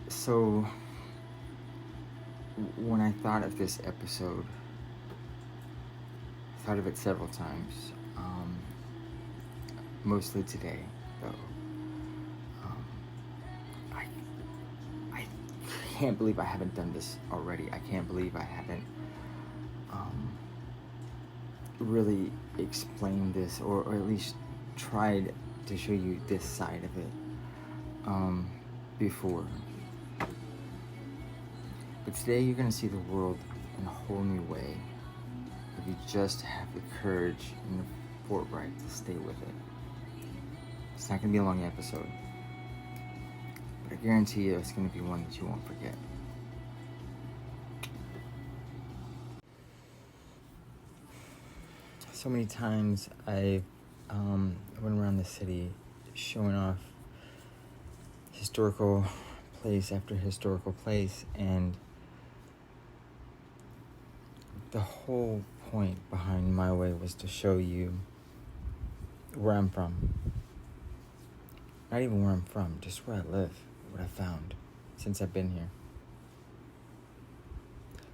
So when I thought of this episode, I thought of it several times, mostly today, though. Um, I, I can't believe I haven't done this already. I can't believe I haven't really explained this, or at least tried to show you this side of it before. But today you're going to see the world in a whole new way if you just have the courage and the forthright to stay with it. It's not going to be a long episode, but I guarantee you it's going to be one that you won't forget. So many times I went around the city showing off historical place after historical place, and the whole point behind my way was to show you where I'm from. Not even where I'm from, just where I live, what I found since I've been here.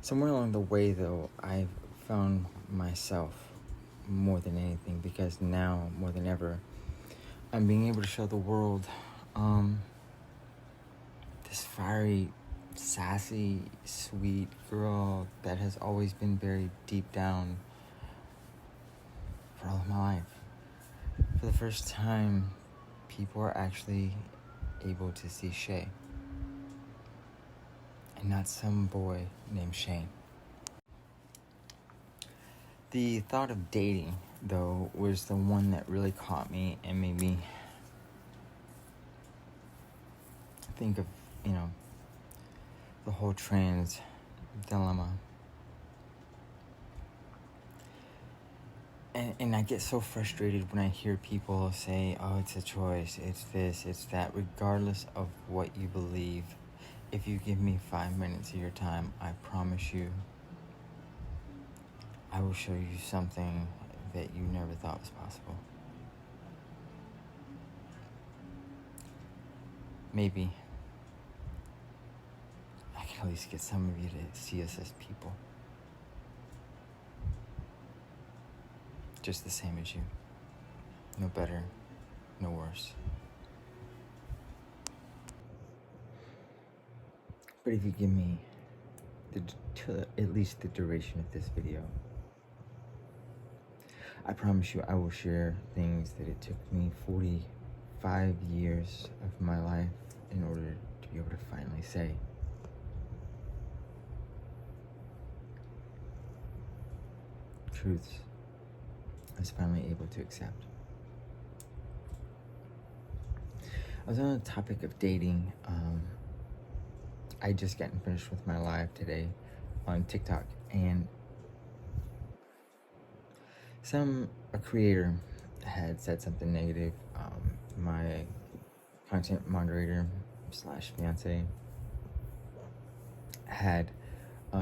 Somewhere along the way, though, I've found myself more than anything, because now, more than ever, I'm being able to show the world this fiery, sassy, sweet girl that has always been buried deep down for all of my life. For the first time, people are actually able to see Shay, and not some boy named Shane. The thought of dating, though, was the one that really caught me and made me think of, the whole trans dilemma. And I get so frustrated when I hear people say, oh, it's a choice, it's this, it's that. Regardless of what you believe, if you give me 5 minutes of your time, I promise you, I will show you something that you never thought was possible. Maybe I can at least get some of you to see us as people. Just the same as you. No better, no worse. But if you give me at least the duration of this video, I promise you I will share things that it took me 45 years of my life in order to be able to finally say. Truths I was finally able to accept. I was on the topic of dating. I just gotten finished with my live today on TikTok, and a creator had said something negative. My content moderator / fiance had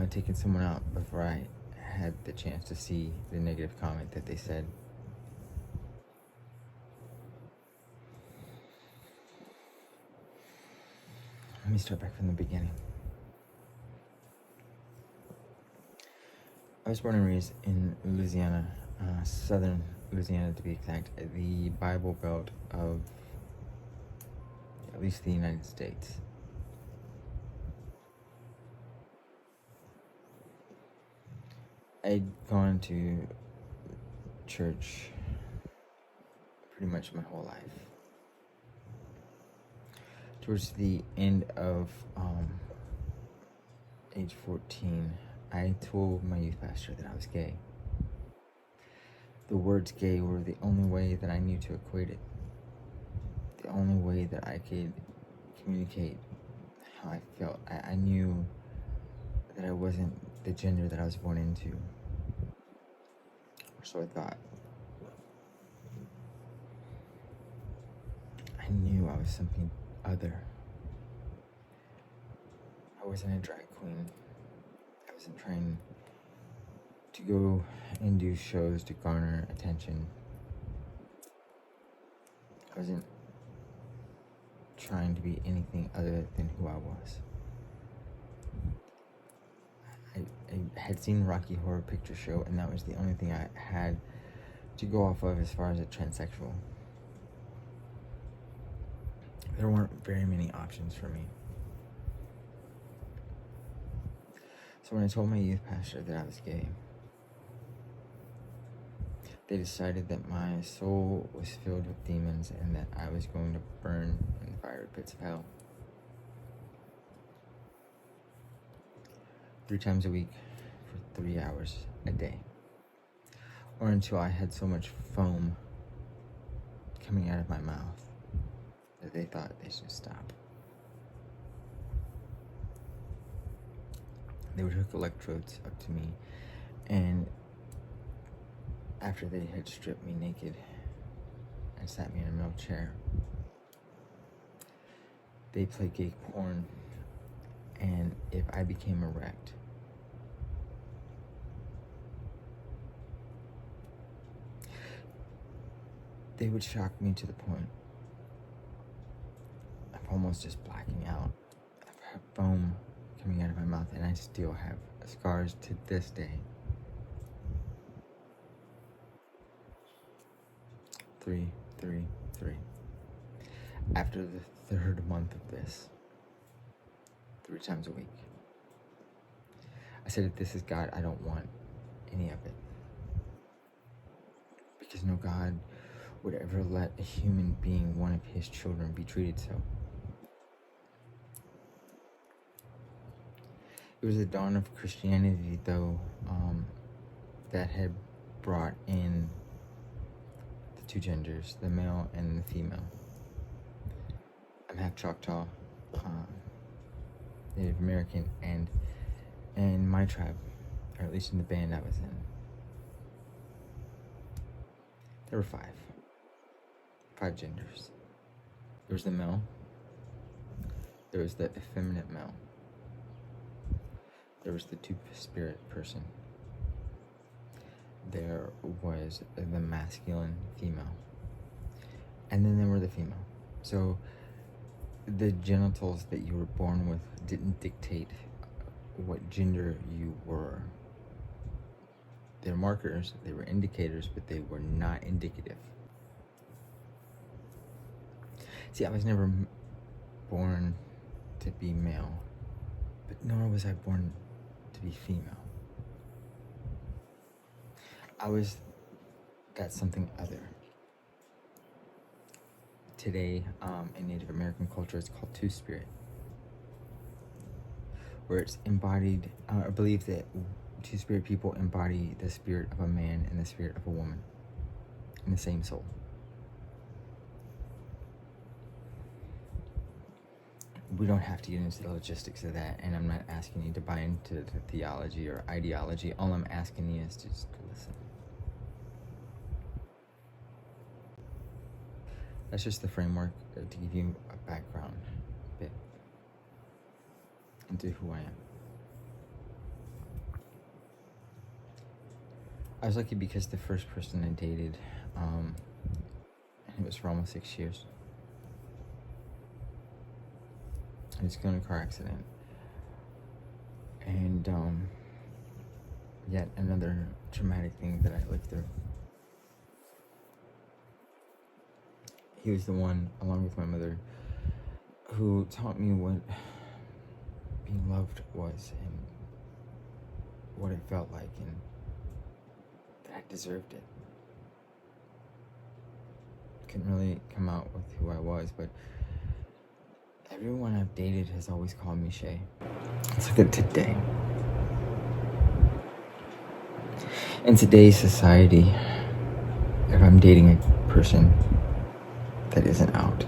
taken someone out before I had the chance to see the negative comment that they said. Let me start back from the beginning. I was born and raised in Louisiana, southern Louisiana to be exact, the Bible Belt of at least the United States. I'd gone to church pretty much my whole life. Towards the end of age 14, I told my youth pastor that I was gay. The words gay were the only way that I knew to equate it. The only way that I could communicate how I felt. I knew that I wasn't the gender that I was born into. Or so I thought. I knew I was something other. I wasn't a drag queen. I wasn't trying to go and do shows to garner attention. I wasn't trying to be anything other than who I was. I had seen Rocky Horror Picture Show, and that was the only thing I had to go off of as far as a transsexual. There weren't very many options for me. So when I told my youth pastor that I was gay, they decided that my soul was filled with demons and that I was going to burn in the fiery pits of hell 3 times a week for 3 hours a day, or until I had so much foam coming out of my mouth that they thought they should stop. They would hook electrodes up to me, and after they had stripped me naked and sat me in a metal chair, they played gay porn, and if I became erect, they would shock me to the point of almost just blacking out. I've had foam coming out of my mouth, and I still have scars to this day. 3, 3, 3. After the 3rd month of this, 3 times a week, I said, if this is God, I don't want any of it. Because no God would ever let a human being, one of his children, be treated so. It was the dawn of Christianity, though, that had brought in the 2 genders, the male and the female. I'm half Choctaw, Native American, and in my tribe, or at least in the band I was in, there were 5 genders. There was the male, there was the effeminate male, there was the 2-spirit person, there was the masculine female, and then there were the female. So the genitals that you were born with didn't dictate what gender you were. They're markers, they were indicators, but they were not indicative. See, I was never born to be male, but nor was I born to be female. I was that something other. Today, in Native American culture, it's called 2-spirit, where it's embodied. I believe that 2-spirit people embody the spirit of a man and the spirit of a woman in the same soul. We don't have to get into the logistics of that, and I'm not asking you to buy into the theology or ideology. All I'm asking you is to just listen. That's just the framework to give you a background bit into who I am. I was lucky because the first person I dated, it was for almost 6 years. I was in a car accident. And yet another traumatic thing that I lived through. He was the one, along with my mother, who taught me what being loved was and what it felt like, and that I deserved it. Couldn't really come out with who I was, but everyone I've dated has always called me Shay. Let's look at today. In today's society, if I'm dating a person that isn't out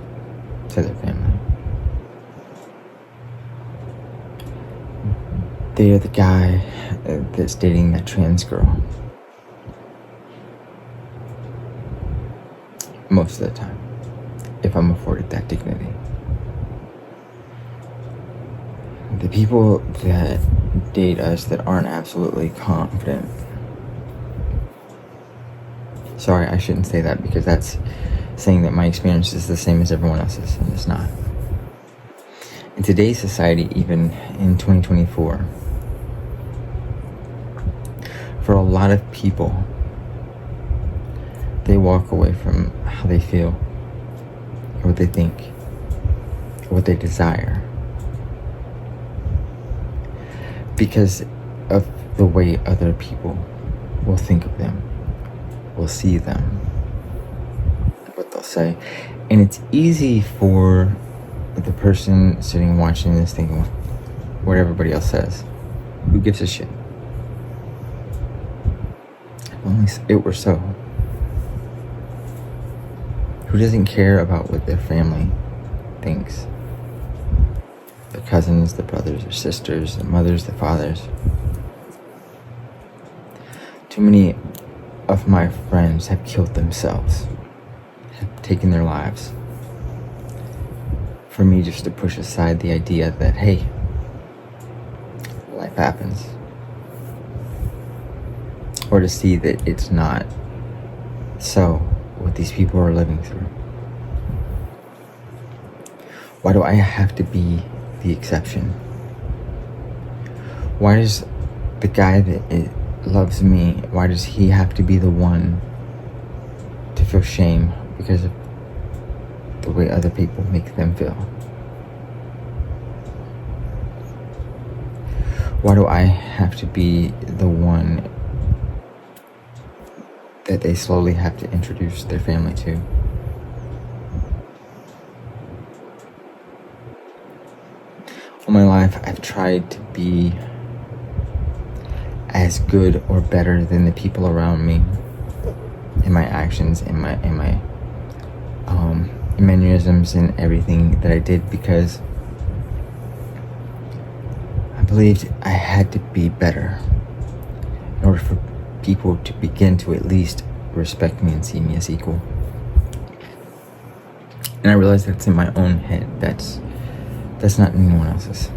to their family, they are the guy that's dating that trans girl. Most of the time, if I'm afforded that dignity. The people that date us that aren't absolutely confident. Sorry, I shouldn't say that, because that's saying that my experience is the same as everyone else's, and it's not. in today's society, even in 2024, for a lot of people, they walk away from how they feel, what they think, what they desire, because of the way other people will think of them, will see them, what they'll say. And it's easy for the person sitting watching this thinking what everybody else says. Who gives a shit? If only it were so. Who doesn't care about what their family thinks? Their cousins, their brothers, their sisters, their mothers, their fathers. Too many of my friends have killed themselves, have taken their lives, for me just to push aside the idea that, hey, life happens. Or to see that it's not so what these people are living through. Why do I have to be the exception? Why does the guy that loves me, why does he have to be the one to feel shame because of the way other people make them feel? Why do I have to be the one that they slowly have to introduce their family to? All my life, I've tried to be as good or better than the people around me in my actions, in my mannerisms and everything that I did, because I believed I had to be better in order for people to begin to at least respect me and see me as equal. And I realized that's in my own head. That's not anyone else's.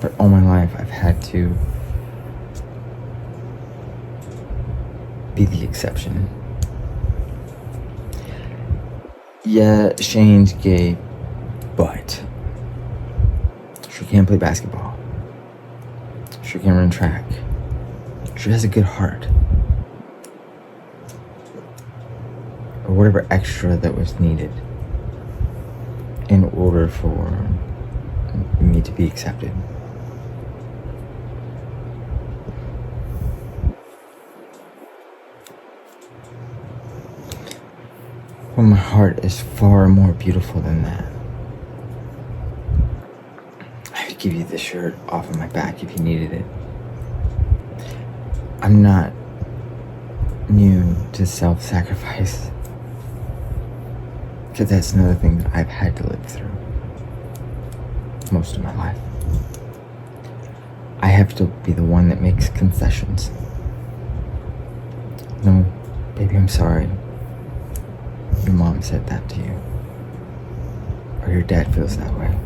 But all my life I've had to be the exception. Yeah, Shane's gay, but she can play basketball. She can run track. She has a good heart. Or whatever extra that was needed in order for me to be accepted. Well, my heart is far more beautiful than that. I could give you the shirt off of my back if you needed it. I'm not new to self-sacrifice, because that's another thing that I've had to live through most of my life. I have to be the one that makes concessions. No, baby, I'm sorry. Your mom said that to you. Or your dad feels that way.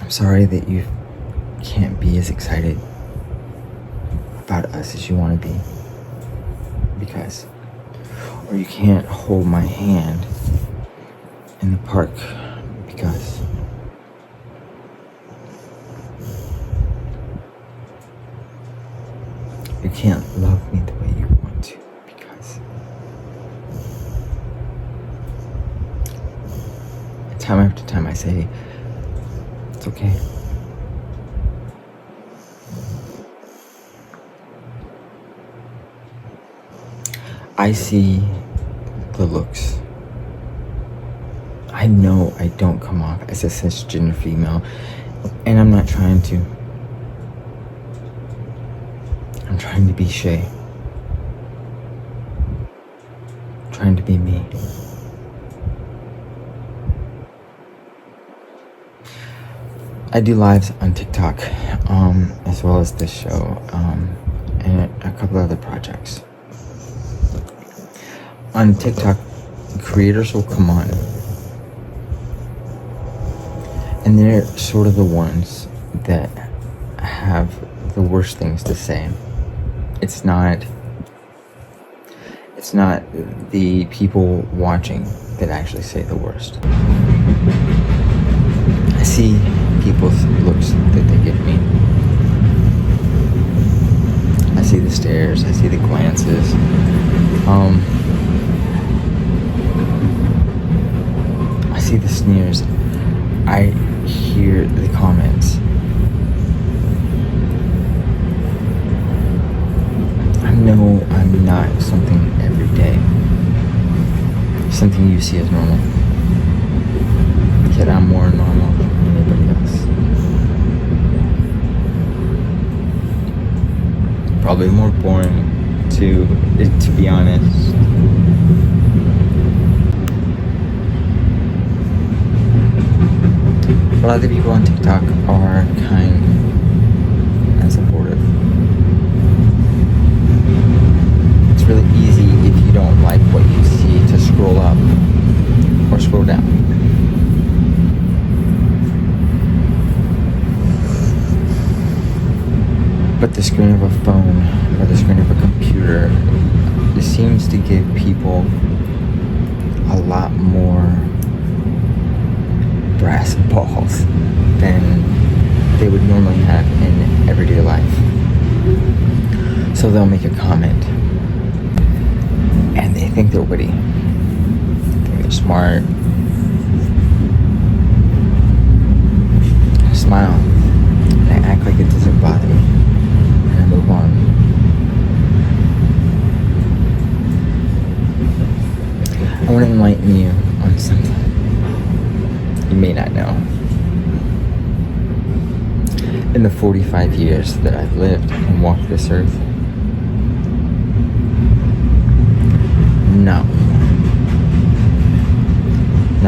I'm sorry that you can't be as excited about us as you want to be. Because, or you can't hold my hand in the park because you can't love me the way you want to because time after time I say, it's okay. I see the looks. I know I don't come off as a cisgender female, and I'm not trying to. I'm trying to be Shay. I'm trying to be me. I do lives on TikTok, as well as this show, and a couple other projects. On TikTok, creators will come on, and they're sort of the ones that have the worst things to say. It's not the people watching that actually say the worst. see people's looks that they give me. I see the stares, I see the glances. I see the sneers. I hear the comments. I know I'm not something every day, something you see as normal. Yet I'm more normal than anybody else. Probably more boring to be honest. A lot of the people on TikTok are kind and supportive. It's really easy if you don't like what you see to scroll up or scroll down. But the screen of a phone or the screen of a computer, it seems to give people a lot more brass balls than they would normally have in everyday life. So they'll make a comment and they think they're witty, they think they're smart, smile, and I act like it doesn't bother me, and I move on. I want to enlighten you on something you may not know. In the 45 years that I've lived and walked this earth, not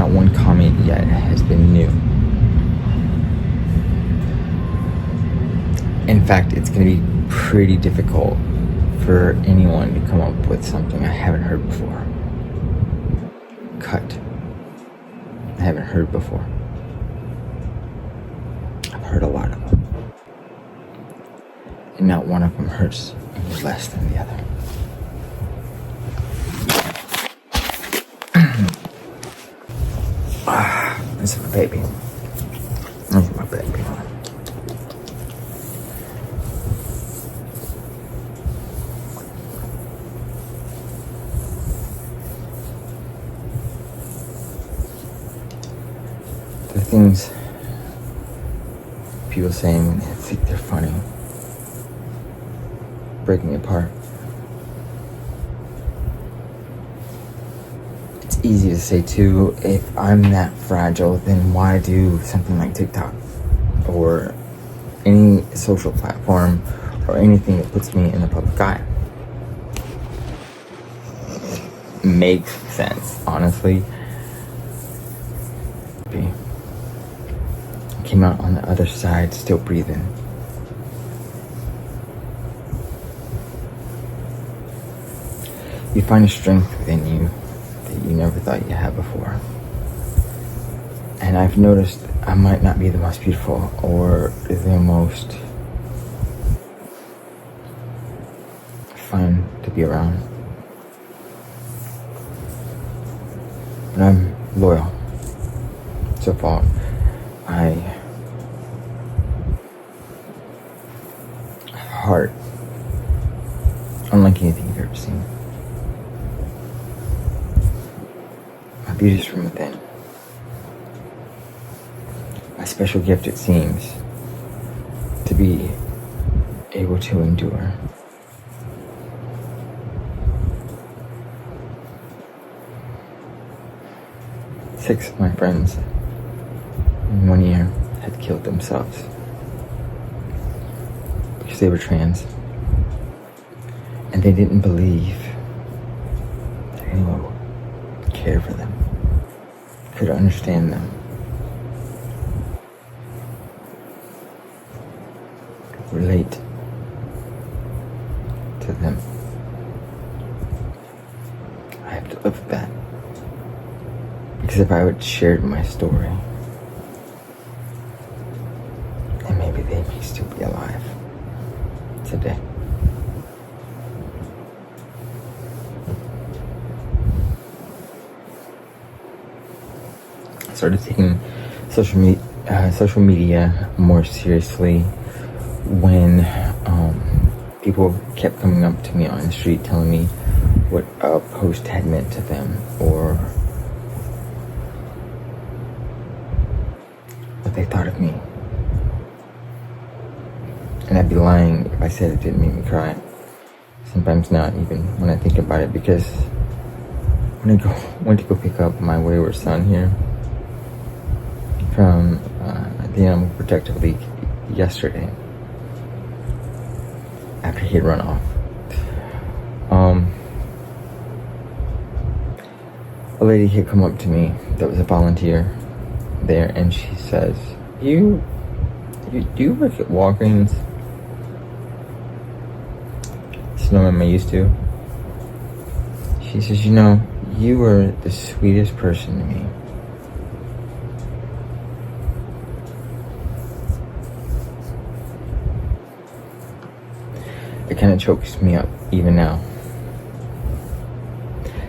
one comment yet has been new. In fact, it's going to be pretty difficult for anyone to come up with something I haven't heard before. Cut. I haven't heard before. I've heard a lot of them. And not one of them hurts any less than the other. This is my baby. This is my baby. The things people say when they think they're funny break me apart. It's easy to say too, if I'm that fragile, then why do something like TikTok or any social platform or anything that puts me in the public eye? Makes sense, honestly. Came out on the other side, still breathing. You find a strength within you that you never thought you had before. And I've noticed I might not be the most beautiful or the most fun to be around, but I'm loyal. So far, I heart unlike anything you've ever seen. My beauty's from within. My special gift, it seems, to be able to endure. Six of my friends in 1 year had killed themselves because they were trans, and they didn't believe that anyone would care for them, could understand them, relate to them. I have to live with that, because if I would share my story, then maybe they may still be alive today. I started taking social social media more seriously when people kept coming up to me on the street telling me what a post had meant to them, or what they thought of me. And I'd be lying if I said it didn't make me cry. Sometimes not even when I think about it, because when I went to go pick up my wayward son here from the Animal Protective League yesterday, after he had run off, a lady had come up to me that was a volunteer there, and she says, do you work at Walgreens? I said, no, ma'am, I used to. She says, you were the sweetest person to me. It kind of chokes me up even now.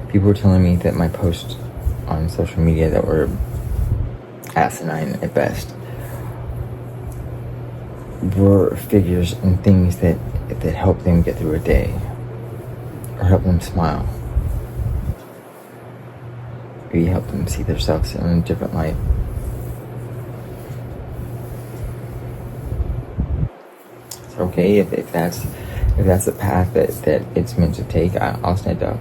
People were telling me that my posts on social media that were asinine at best were figures and things that help them get through a day, or help them smile, maybe help them see themselves in a different light. It's okay if that's the path that it's meant to take. I'll stand up.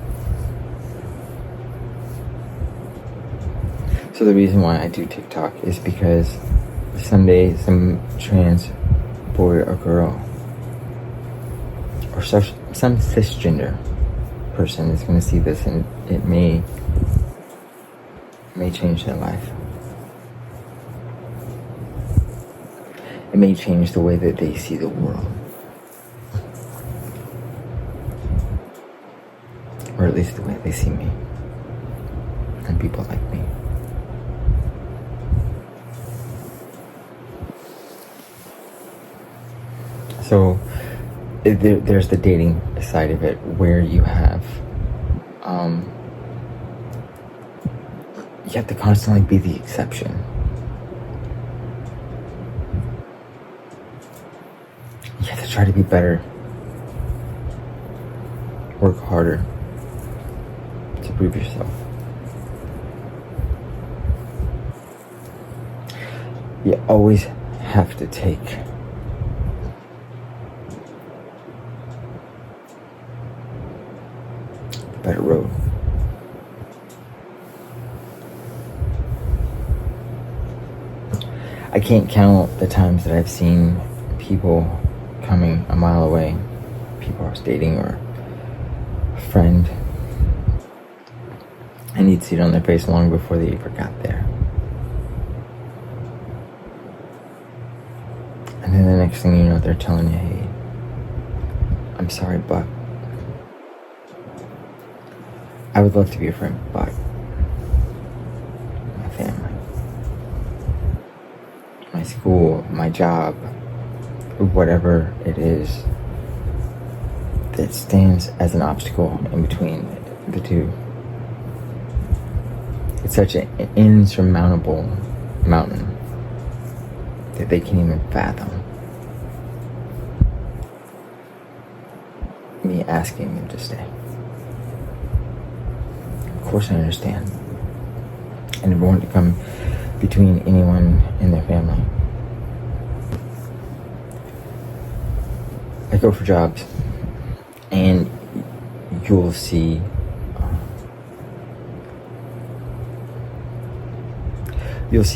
So the reason why I do TikTok is because someday some trans boy or girl, or some cisgender person is going to see this, and it may change their life. It may change the way that they see the world, or at least the way they see me and people like me. So there's the dating side of it, where you have to constantly be the exception. You have to try to be better, work harder to prove yourself. You always have to take the better road. I can't count the times that I've seen people coming a mile away, people I was dating or a friend, and you'd see it on their face long before they ever got there. And then the next thing you know, they're telling you, hey, I'm sorry, but I would love to be your friend, but my family, my school, my job, whatever it is that stands as an obstacle in between the two. It's such an insurmountable mountain that they can't even fathom me asking them to stay. Of course I understand. I never want to come between anyone and their family. I go for jobs, and you'll see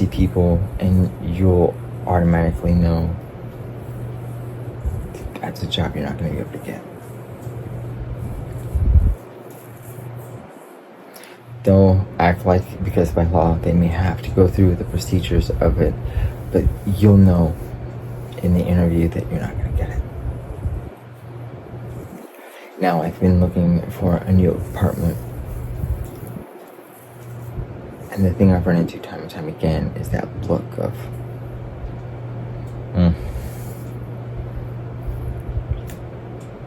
people, and you'll automatically know that's a job you're not going to be able to get. They'll act like, because by law they may have to go through the procedures of it, but you'll know in the interview that you're not going to get it. Now, I've been looking for a new apartment, and the thing I've run into time and time again is that look of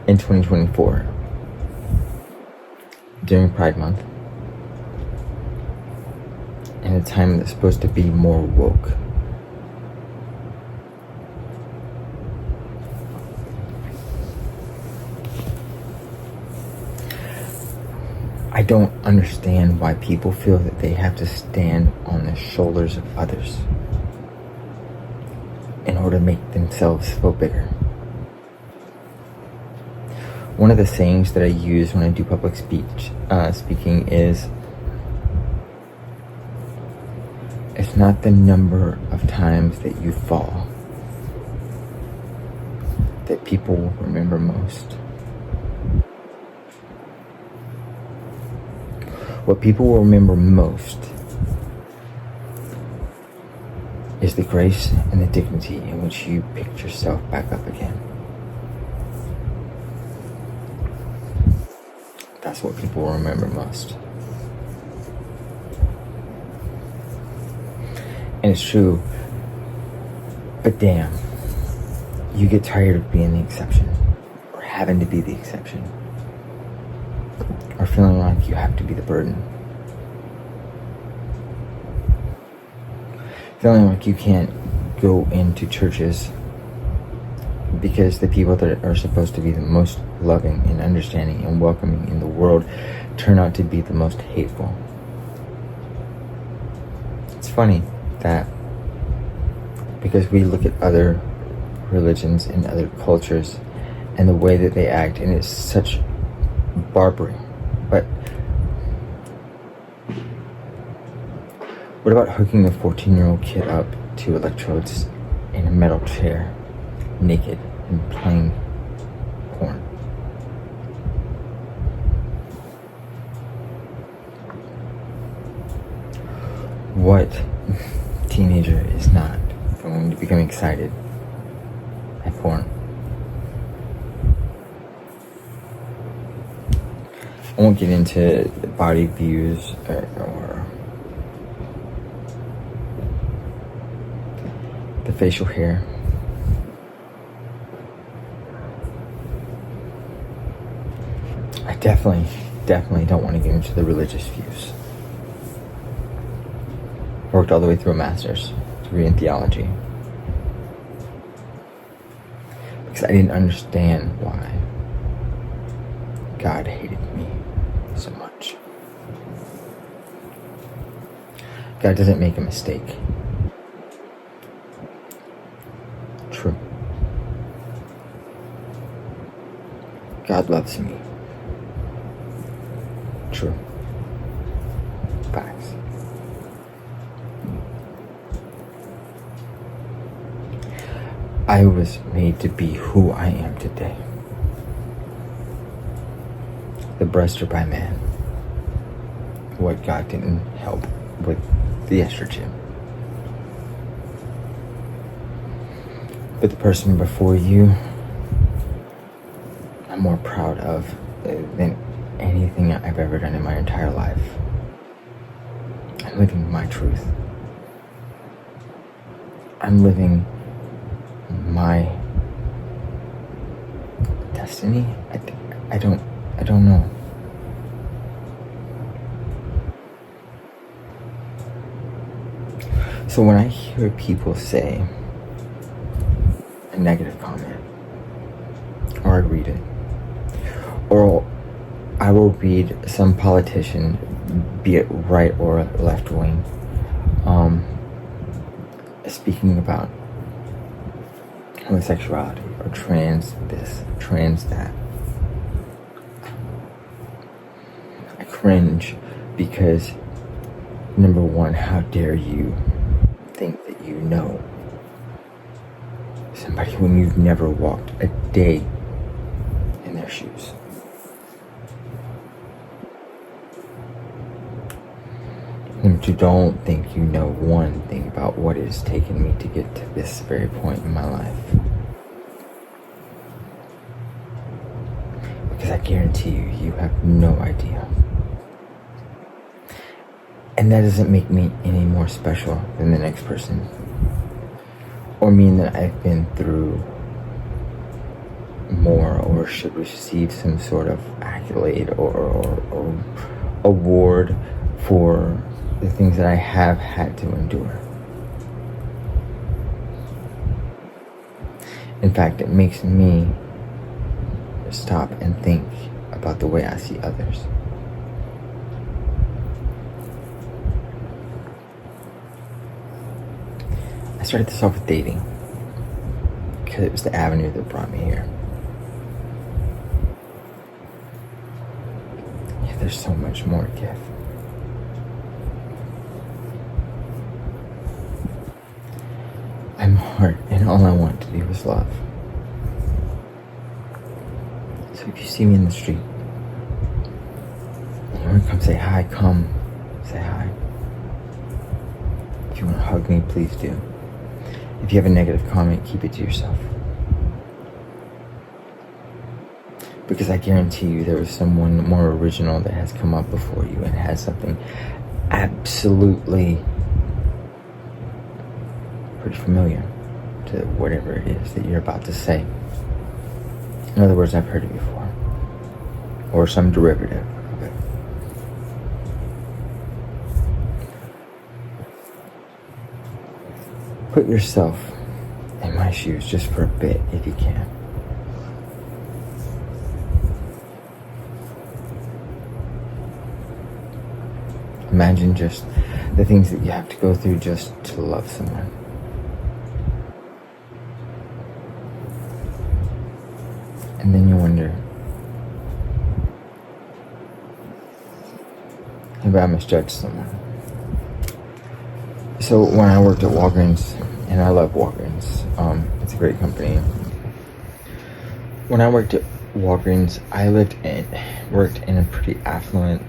in 2024, during Pride Month, in a time that's supposed to be more woke, I don't understand why people feel that they have to stand on the shoulders of others in order to make themselves feel bigger. One of the sayings that I use when I do public speaking is, it's not the number of times that you fall that people will remember most. What people will remember most is the grace and the dignity in which you picked yourself back up again. That's what people will remember most. And it's true, but damn, you get tired of being the exception, or having to be the exception, or feeling like you have to be the burden. Feeling like you can't go into churches because the people that are supposed to be the most loving and understanding and welcoming in the world turn out to be the most hateful. It's funny that because we look at other religions and other cultures and the way that they act, and it's such barbary. But what about hooking a 14-year-old kid up to electrodes in a metal chair, naked, and playing porn? What teenager is not going to become excited at porn? I won't get into body views or the facial hair. I definitely don't want to get into the religious views. Worked all the way through a master's degree in theology because I didn't understand why God hated me so much. God doesn't make a mistake. True. God loves me. True. Facts. I was made to be who I am today. The breasts are by man. What God didn't help with the estrogen. But the person before you, I'm more proud of than anything I've ever done in my entire life. I'm living my truth. I'm living my destiny. I don't know. So when I hear people say a negative comment, or I read it, or I will read some politician, be it right or left wing, speaking about homosexuality or trans this, trans that, I cringe because, number one, how dare you think that you know somebody when you've never walked a day in their shoes. And you don't think you know one thing about what it has taken me to get to this very point in my life. Because I guarantee you, you have no idea. And that doesn't make me any more special than the next person. Or mean that I've been through more or should receive some sort of accolade or award for the things that I have had to endure. In fact, it makes me stop and think about the way I see others. I started this off with dating because it was the avenue that brought me here. Yeah, there's so much more to give. I'm hurt, and all I want to do is love. So if you see me in the street, and you want to come say hi, come say hi. If you want to hug me, please do. If you have a negative comment, keep it to yourself. Because I guarantee you there was someone more original that has come up before you and has something absolutely pretty familiar to whatever it is that you're about to say. In other words, I've heard it before. Or some derivative of it. Put yourself in my shoes just for a bit if you can. Imagine just the things that you have to go through just to love someone. And then you wonder, maybe I misjudged someone. So when I worked at Walgreens, and I love Walgreens, it's a great company. When I worked at Walgreens, I worked in a pretty affluent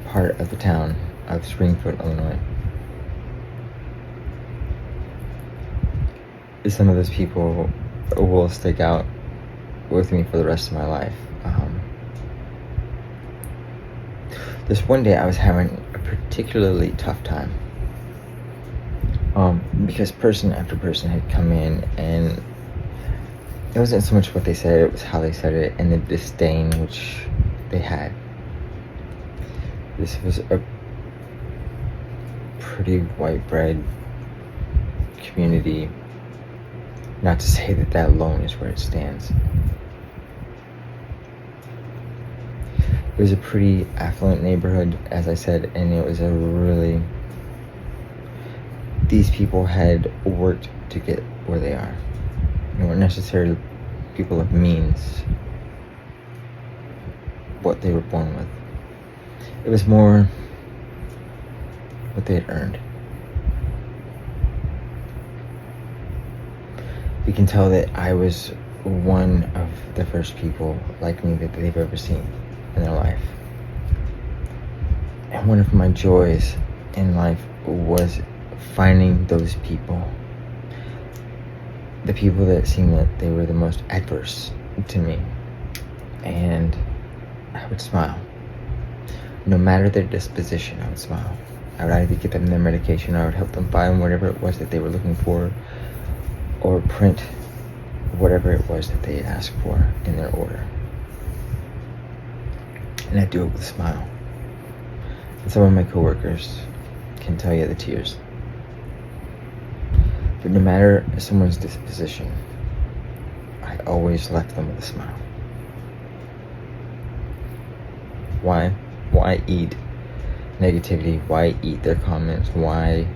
part of the town of Springfield, Illinois. Some of those people will stick out with me for the rest of my life. This one day I was having a particularly tough time because person after person had come in, and it wasn't so much what they said, it was how they said it and the disdain which they had. This was a pretty white bread community. Not to say that that alone is where it stands. It was a pretty affluent neighborhood, as I said, and it was a really... These people had worked to get where they are. They weren't necessarily people of means, what they were born with. It was more what they had earned. You can tell that I was one of the first people like me that they've ever seen in their life. And one of my joys in life was finding those people. The people that seemed like they were the most adverse to me. And I would smile. No matter their disposition, I would smile. I would either give them their medication, or I would help them find whatever it was that they were looking for, or print whatever it was that they had asked for in their order. And I'd do it with a smile. And some of my coworkers can tell you the tears. But no matter someone's disposition, I always left them with a smile. Why? Why eat negativity? Why eat their comments? Why?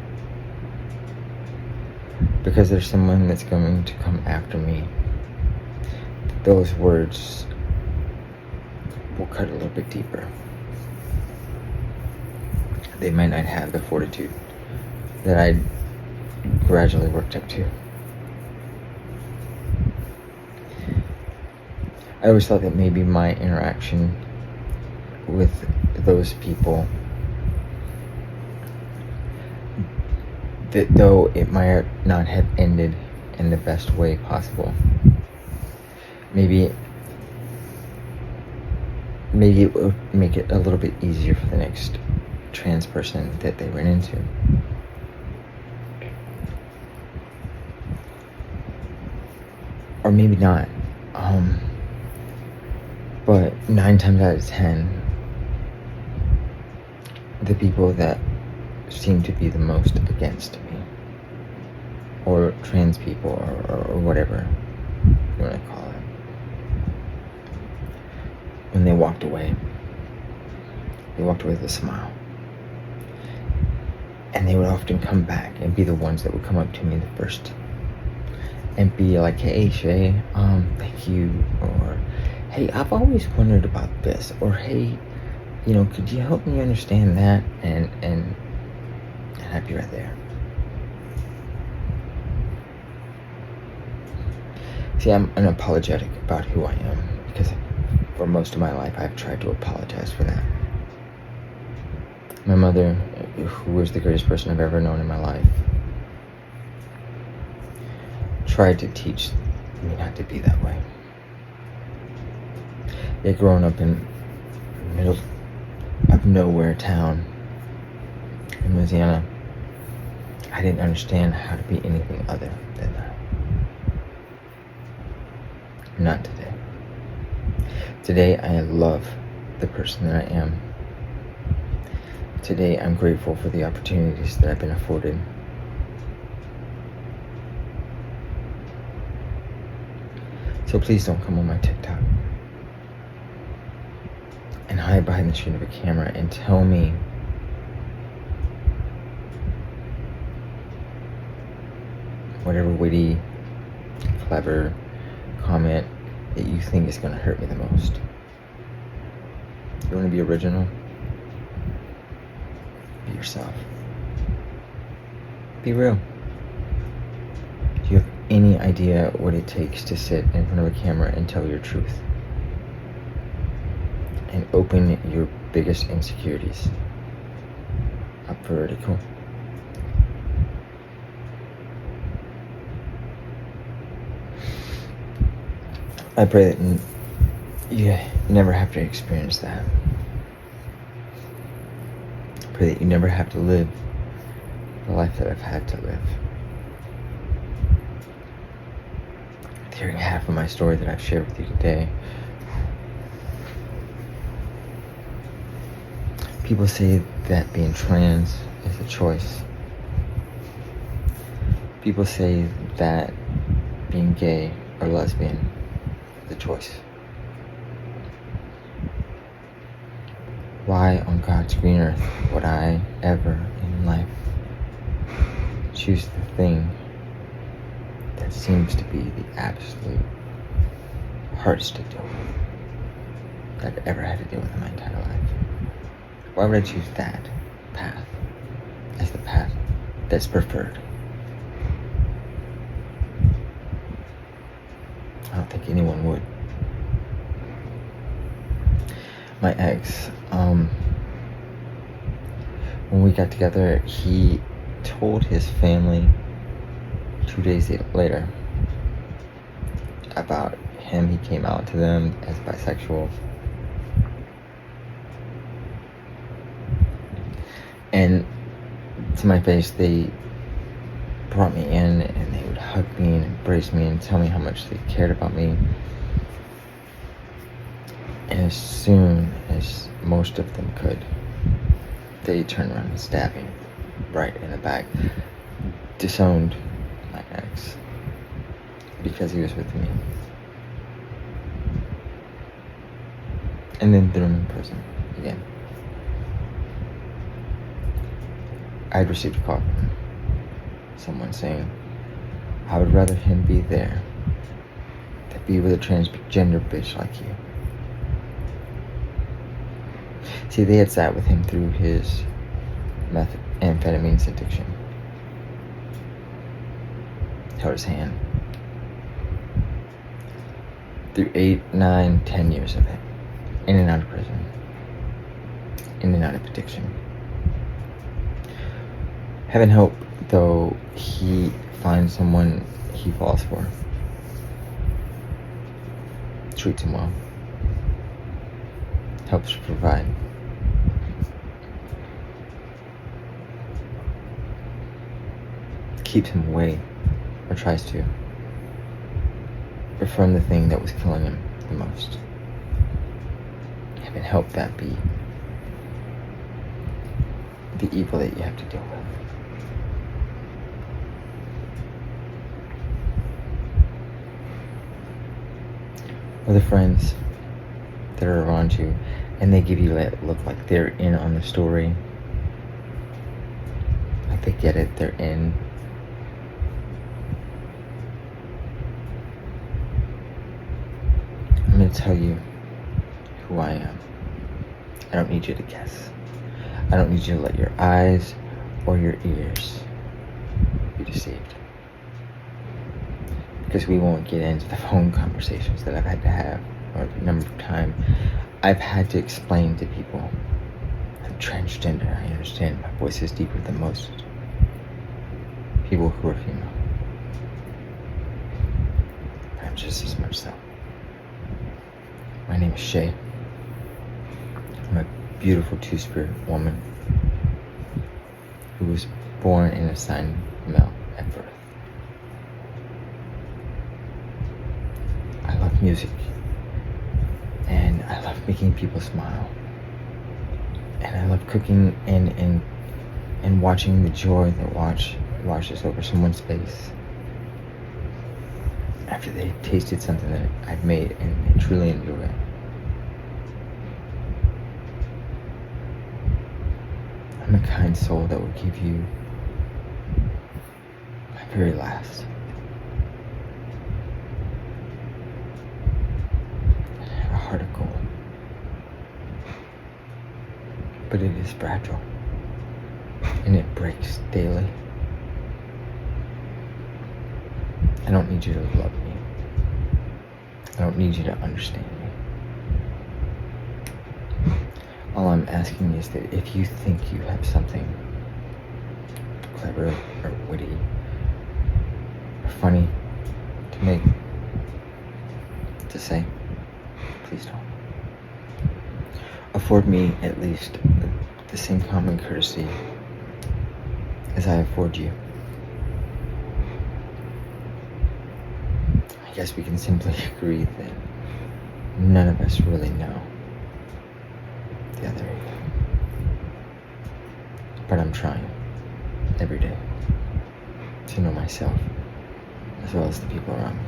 Because there's someone that's going to come after me. Those words will cut a little bit deeper. They might not have the fortitude that I gradually worked up to. I always thought that maybe my interaction with those people, that though it might not have ended in the best way possible, maybe it would make it a little bit easier for the next trans person that they ran into. Or maybe not. But 9 times out of 10, the people that seem to be the most against me, or trans people, or whatever you want to call it, when they walked away with a smile. And they would often come back and be the ones that would come up to me the first and be like, hey, Shay, thank you. Or, hey, I've always wondered about this. Or, hey, could you help me understand that? And I'd be right there. See, I'm unapologetic about who I am because for most of my life I've tried to apologize for that. My mother, who was the greatest person I've ever known in my life, tried to teach me not to be that way. Yet growing up in the middle of nowhere town in Louisiana, I didn't understand how to be anything other than that. Not today. Today I love the person that I am. Today I'm grateful for the opportunities that I've been afforded. So please don't come on my TikTok and hide behind the screen of a camera and tell me whatever witty, clever comment that you think is going to hurt me the most. You want to be original? Be yourself. Be real. Do you have any idea what it takes to sit in front of a camera and tell your truth? And open your biggest insecurities up for ridicule? I pray that you never have to experience that. I pray that you never have to live the life that I've had to live. Hearing half of my story that I've shared with you today, people say that being trans is a choice. People say that being gay or lesbian is a choice. Why on God's green earth would I ever in life choose the thing that seems to be the absolute hardest to deal with that I've ever had to deal with in my entire life? Why would I choose that path as the path that's preferred? I don't think anyone would. My ex, when we got together, he told his family 2 days later about him. He came out to them as bisexual. And to my face, they brought me in and they would hug me and embrace me and tell me how much they cared about me. And as soon as most of them could, they turned around and stabbed me right in the back. Disowned my ex because he was with me. And then threw him in prison again. I'd received a call from someone saying, I would rather him be there than be with a transgender bitch like you. See, they had sat with him through his methamphetamines addiction. Held his hand. Through 8, 9, 10 years of it. In and out of prison. In and out of addiction. Heaven help, though, he finds someone he falls for. Treats him well. Helps provide. Keeps him away, or tries to, from the thing that was killing him the most. Heaven help that be the evil that you have to deal with. Other friends that are around you, and they give you that look like they're in on the story. They get it, they're in. I'm going to tell you who I am. I don't need you to guess. I don't need you to let your eyes or your ears be deceived. Because we won't get into the phone conversations that I've had to have, or the number of times I've had to explain to people, I'm transgender, I understand my voice is deeper than most people who are female. I'm just as much so. My name is Shay. I'm a beautiful two-spirit woman who was born and assigned male at birth. I love music, and I love making people smile, and I love cooking and watching the joy that washes over someone's face after they tasted something that I've made and they truly enjoy it. I'm a kind soul that will give you my very last. I have a heart of gold, but it is fragile, and it breaks daily. I don't need you to love me. I don't need you to understand me. All I'm asking is that if you think you have something clever or witty or funny to make, to say, please don't. Afford me at least the same common courtesy as I afford you. I guess we can simply agree that none of us really know the other. But I'm trying every day to know myself as well as the people around me.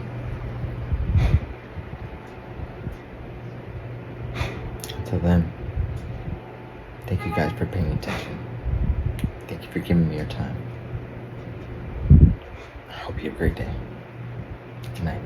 Until then, thank you guys for paying attention. Thank you for giving me your time. I hope you have a great day. Good night.